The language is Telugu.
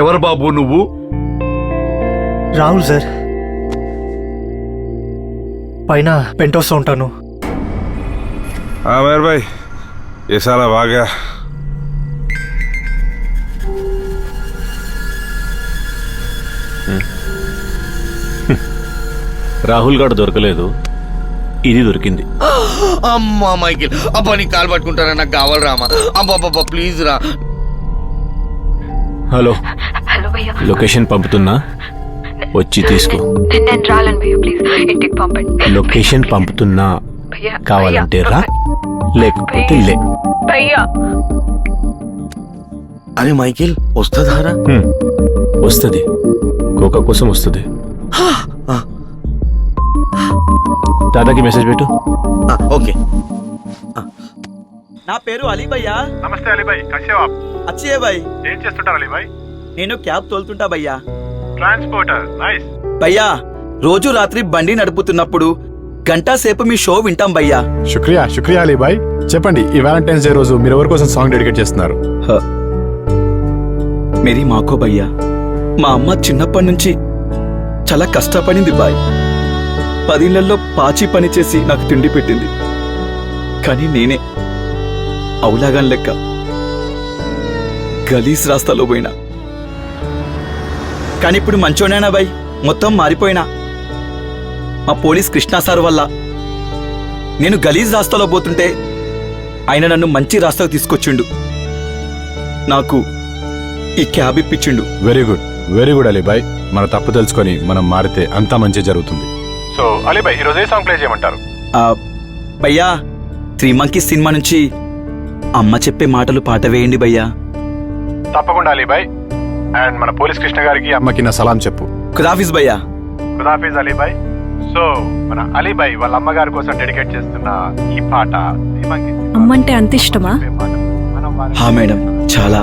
ఎవరు బాబు నువ్వు? రాహుల్ సార్, పైన పెంట్ హౌస్లో ఉంటాను. मेहर भाई ये साला भाग गया। రాహుల్ గారు దొరకలేదు, ఇది దొరికింది. అమ్మా మైకిల్, అబ్బా నీ కాలు పట్టుకుంటారా, నాకు కావాలి రామా. అబ్బా ప్లీజ్ రా. హలో, హలో భయ్యా, లొకేషన్ పంపుతున్నా, వచ్చి తీసుకో. నేను రాలేను భయ్యా, ప్లీజ్ ఇంటికి పంపండి. లొకేషన్ పంపుతున్నా, భయ్యా, కావాలంటే రా, లేకపోతే లే. భయ్యా అరే మైకిల్ వస్తుందారా? వస్తుంది, కోకా కోసం వస్తుంది. దాదాకి మెసేజ్ పెట్టు. ఓకే. నా పేరు అలీ భయ్యా. నమస్తే అలీ భాయ్, కైసే ఆప్? అచ్చే భాయ్. ఏం చేస్తుంటారు అలీ భాయ్? నేను క్యాబ్ తోలుతుంటా భయ్యా. Transporter, nice. భయ్యా, రోజు రాత్రి బండి నడుపుతున్నప్పుడు గంటా సేపు మీ షో వింటాం భయ్యా. శుక్రియా అలీ భాయ్. చెప్పండి, ఈ వ్యాలంటైన్స్ డే రోజు మీరు ఎవరి కోసం సాంగ్ డెడికేట్ చేస్తున్నారు? మేరీ మాకో భయ్యా. మా అమ్మ చిన్నప్పటి నుంచి చాలా కష్టపడింది బాయ్. 10 ఇళ్లలో పాచి పని చేసి నాకు తిండి పెట్టింది. కానీ నేనే అవులాగాన్ లెక్క గలీస్ రాస్తాలో పోయినా. కానీ ఇప్పుడు మంచోనేనా బాయ్, మొత్తం మారిపోయినా. మా పోలీస్ కృష్ణా సార్ వల్ల నేను గలీజ్ రాస్తాలో పోతుంటే ఆయన నన్ను మంచి రాస్తాకు తీసుకొచ్చిండు. నాకు ఈ క్యాబ్ ఇప్పించిండు. వెరీ గుడ్ అలీ భాయ్. మన తప్పు తెలుసుకొని మనం మారితే అంతా మంచి జరుగుతుంది. సో అలీ భాయ్, ఈరోజు ఏ సాంగ్ ప్లే చేయమంటారు? భయ్యా, 3 Monkeys సినిమా నుంచి అమ్మ చెప్పే మాటలు పాట వేయండి భయ్యా. తప్పకుండా అలీ భాయ్. అండ్ మన పోలీస్ కృష్ణ గారికి అమ్మకి నా సలాం చెప్పు. ఖుదాఫీజ్ భయ్యా. ఖుదాఫీజ్ అలీ భాయ్. సో మన అలీ భాయ్ వాళ్ళ అమ్మగారి కోసం డెడికేట్ చేస్తున్న ఈ పాట అమ్మంటే అంత ఇష్టమా? హా మేడం, చాలా.